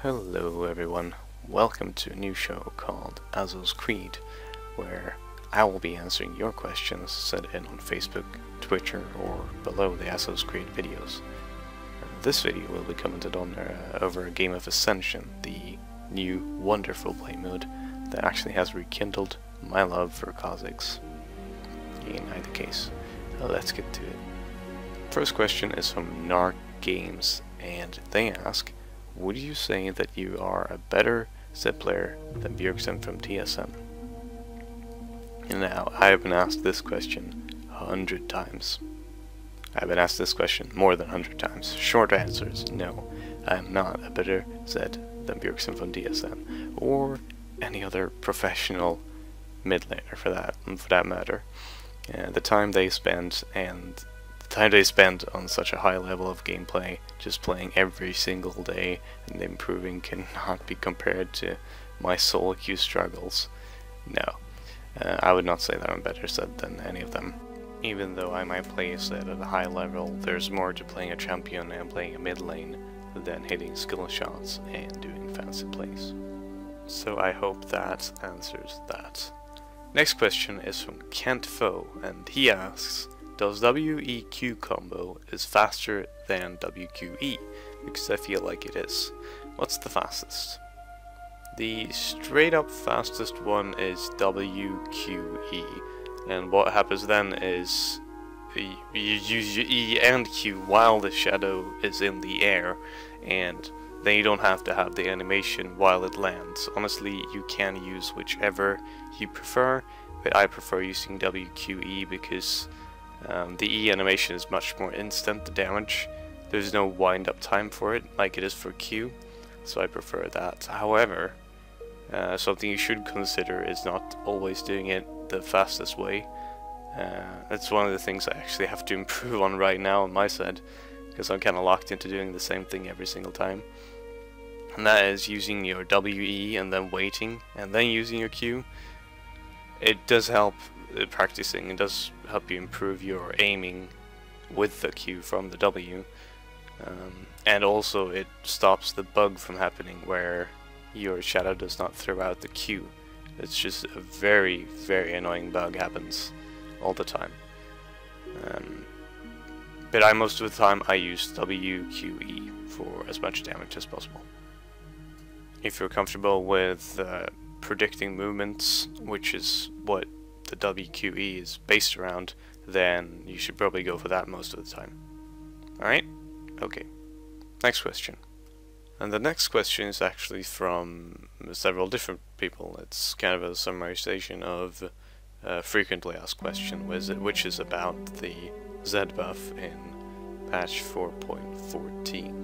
Hello everyone, welcome to a new show called Azoh's Creed, where I will be answering your questions sent in on Facebook, Twitter, or below the Azoh's Creed videos. This video will be commented on over a game of Ascension, the new wonderful play mode that actually has rekindled my love for Cossacks. In either case, let's get to it. First question is from Narc Games, and they ask, would you say that you are a better Zed player than Bjergsen from TSM? Now, I have been asked this question 100 times. I've been asked this question more than 100 times. Short answer is no, I am not a better Zed than Bjergsen from TSM, or any other professional mid laner for that matter. The time they spend on such a high level of gameplay, just playing every single day and improving, cannot be compared to my solo queue struggles. No, I would not say that I'm better Zed than any of them. Even though I might play a Zed at a high level, there's more to playing a champion and playing a mid lane than hitting skill shots and doing fancy plays. So I hope that answers that. Next question is from Kent Foe, and he asks, does WEQ combo is faster than WQE? Because I feel like it is. What's the fastest? The straight up fastest one is WQE, and what happens then is you use your E and Q while the shadow is in the air, and then you don't have to have the animation while it lands. Honestly, you can use whichever you prefer, but I prefer using WQE because the E animation is much more instant, the damage. There's no wind up time for it like it is for Q, so I prefer that. However, something you should consider is not always doing it the fastest way. That's one of the things I actually have to improve on right now on my side, because I'm kind of locked into doing the same thing every single time. And that is using your WE and then waiting and then using your Q. It does help practicing, it does help you improve your aiming with the Q from the W, and also it stops the bug from happening where your shadow does not throw out the Q. It's just a very, very annoying bug, happens all the time. But most of the time I use WQE for as much damage as possible. If you're comfortable with predicting movements, which is what the WQE is based around, then you should probably go for that most of the time. Alright? Okay. Next question. And the next question is actually from several different people. It's kind of a summarization of a frequently asked question, which is about the Zed buff in patch 4.14.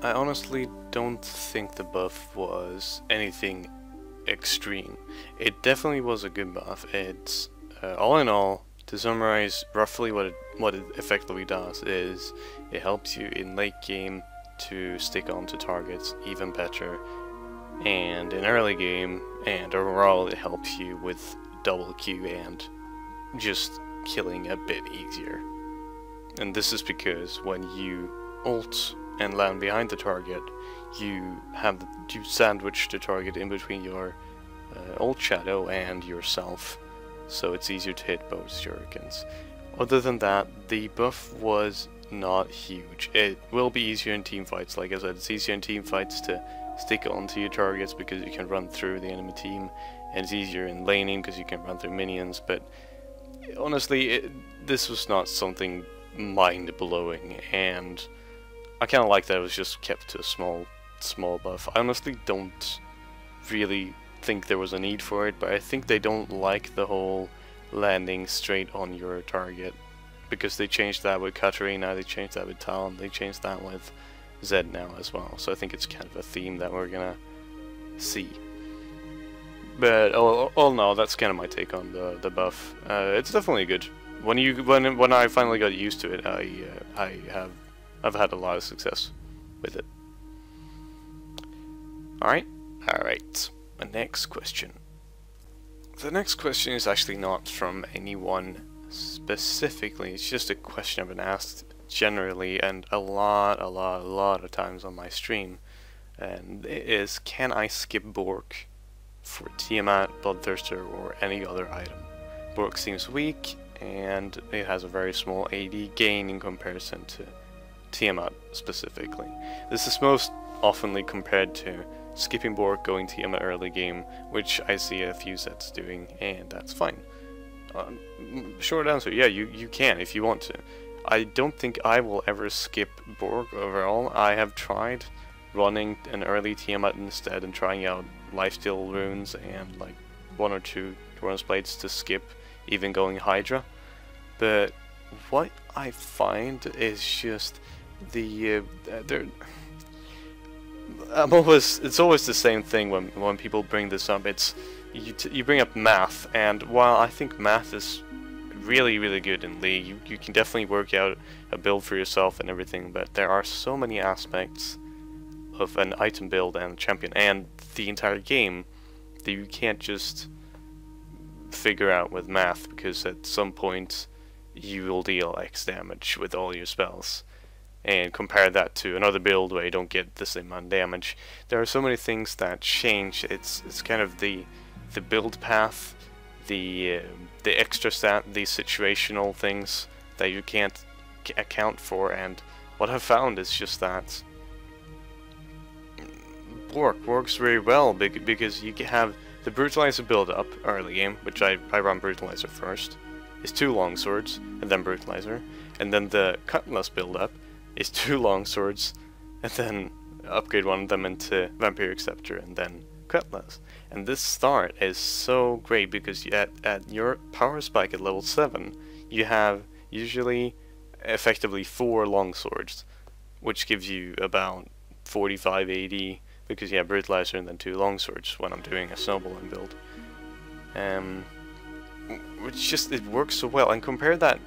I honestly don't think the buff was anything extreme. It definitely was a good buff. It's all in all, to summarize roughly what it effectively does is it helps you in late game to stick onto targets even better, and in early game and overall it helps you with double Q and just killing a bit easier. And this is because when you ult and land behind the target, you sandwich the target in between your ult shadow and yourself, so it's easier to hit both shurikens. Other than that, the buff was not huge. It will be easier in team fights. Like I said, it's easier in team fights to stick onto your targets because you can run through the enemy team, and it's easier in laning because you can run through minions, but honestly, this was not something mind-blowing, and I kind of like that it was just kept to a small buff. I honestly don't really think there was a need for it, but I think they don't like the whole landing straight on your target, because they changed that with Katarina, they changed that with Talon, they changed that with Zed now as well. So I think it's kind of a theme that we're gonna see. But all in all, that's kind of my take on the buff. It's definitely good. When I finally got used to it, I've had a lot of success with it. Alright. The next question. The next question is actually not from anyone specifically, it's just a question I've been asked generally and a lot of times on my stream. and it is, can I skip Bork for Tiamat, Bloodthirster, or any other item? Bork seems weak, and it has a very small AD gain in comparison to Tiamat specifically. This is most oftenly compared to skipping Bork, going Tiamat early game, which I see a few sets doing, and that's fine. Short answer, yeah, you can if you want to. I don't think I will ever skip Bork overall. I have tried running an early Tiamat instead and trying out lifesteal runes and like 1 or 2 Torrens Blades to skip, even going Hydra. But what I find is just the it's always the same thing when people bring this up. It's you bring up math, and while I think math is really good in League, you can definitely work out a build for yourself and everything, but there are so many aspects of an item build and champion and the entire game that you can't just figure out with math, because at some point you will deal X damage with all your spells, and compare that to another build where you don't get the same amount of damage. There are so many things that change. It's kind of the build path, the extra stat, the situational things that you can't account for, and what I've found is just that Bork works very well because you can have the Brutalizer build up early game, which I run Brutalizer first, is 2 longswords and then Brutalizer, and then the Cutlass build up is 2 longswords and then upgrade one of them into Vampiric Scepter and then Cutlass. And this start is so great because at your power spike at level 7 you have usually effectively 4 longswords, which gives you about 45 AD, because you have Brutalizer and then 2 longswords when I'm doing a snowballing build. Which just, it works so well. And compare that,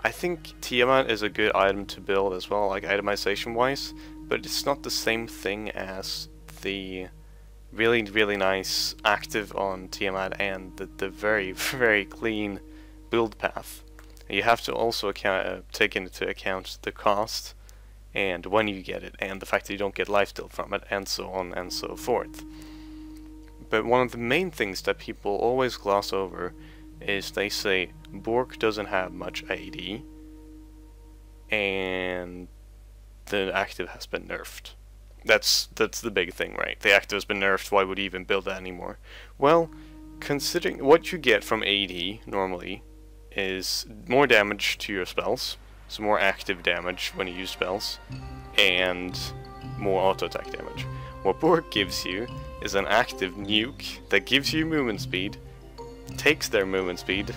I think Tiamat is a good item to build as well, like itemization wise, but it's not the same thing as the really nice active on Tiamat and the very clean build path. You have to also take into account the cost and when you get it, and the fact that you don't get lifesteal from it, and so on and so forth. But one of the main things that people always gloss over is they say Bork doesn't have much AD and the active has been nerfed. That's the big thing, right? The active has been nerfed, why would you even build that anymore? Well, considering what you get from AD normally is more damage to your spells, so more active damage when you use spells, and more auto attack damage. What Bork gives you is an active nuke that gives you movement speed, takes their movement speed,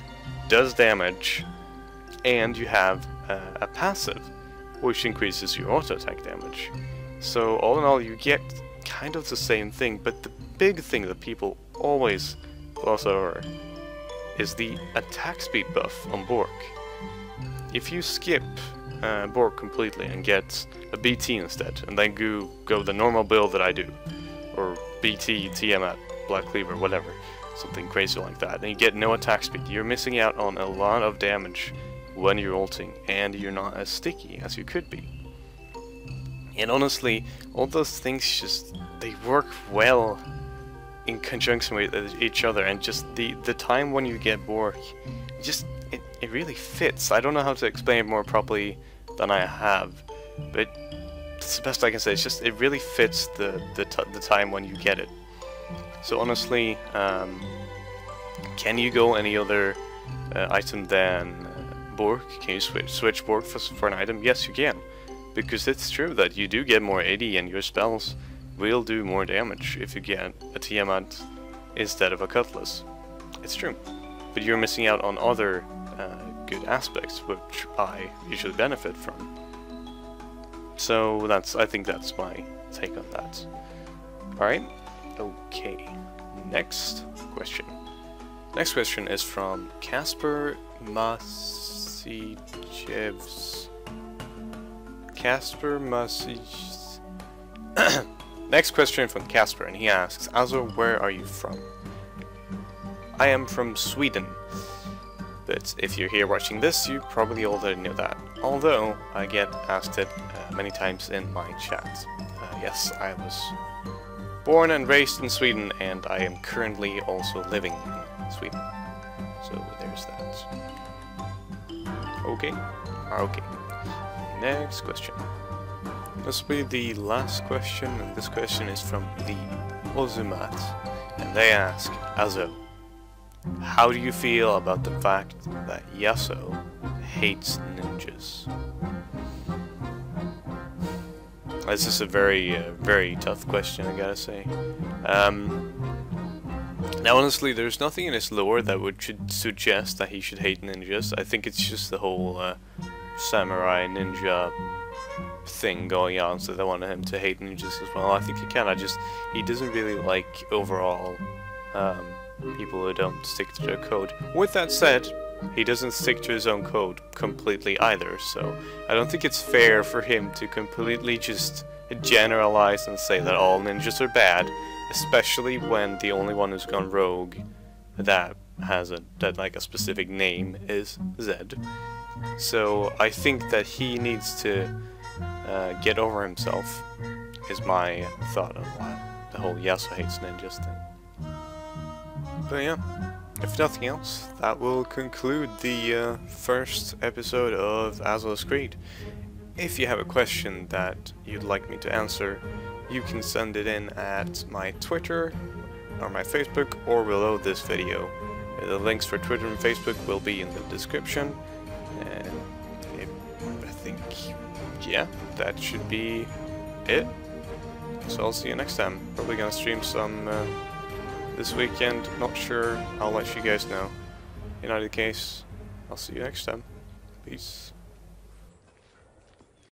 does damage, and you have a passive which increases your auto attack damage. So all in all you get kind of the same thing, but the big thing that people always gloss over is the attack speed buff on Bork. If you skip Bork completely and get a BT instead, and then go the normal build that I do, or BT, Tiamat, Black Cleaver, whatever, something crazy like that, and you get no attack speed, you're missing out on a lot of damage when you're ulting, and you're not as sticky as you could be. And honestly, all those things just, they work well in conjunction with each other, and just the time when you get Bork, just it really fits. I don't know how to explain it more properly than I have, but it's the best I can say. It's just, it really fits the time when you get it. So honestly, can you go any other item than Bork? Can you switch Bork for an item? Yes, you can, because it's true that you do get more AD and your spells will do more damage if you get a Tiamat instead of a Cutlass. It's true, but you're missing out on other good aspects which I usually benefit from. So I think that's my take on that. Alright, okay, next question. Next question is from Casper Masijevs. Next question from Casper, and he asks, Azoh, where are you from? I am from Sweden, but if you're here watching this, you probably already know that, although I get asked it many times in my chat. yes, I was born and raised in Sweden, and I am currently also living in Sweden. So there's that. Okay. Okay. Next question. This will be the last question, and this question is from the Ozumat, and they ask, Azoh, how do you feel about the fact that Yasuo hates ninjas? This is a very tough question, I gotta say. Now, honestly, there's nothing in his lore that should suggest that he should hate ninjas. I think it's just the whole samurai ninja thing going on, so they wanted him to hate ninjas as well. I think he doesn't really like overall people who don't stick to their code. With that said, he doesn't stick to his own code completely either, so I don't think it's fair for him to completely just generalize and say that all ninjas are bad, especially when the only one who's gone rogue that has a specific name is Zed. So I think that he needs to get over himself, is my thought on why the whole Yasuo hates ninjas thing. But yeah, if nothing else, that will conclude the first episode of Azoh's Creed. If you have a question that you'd like me to answer, you can send it in at my Twitter or my Facebook or below this video. The links for Twitter and Facebook will be in the description. And I think, yeah, that should be it. So I'll see you next time. Probably gonna stream some this weekend. Not sure. I'll let you guys know. In either case, I'll see you next time. Peace.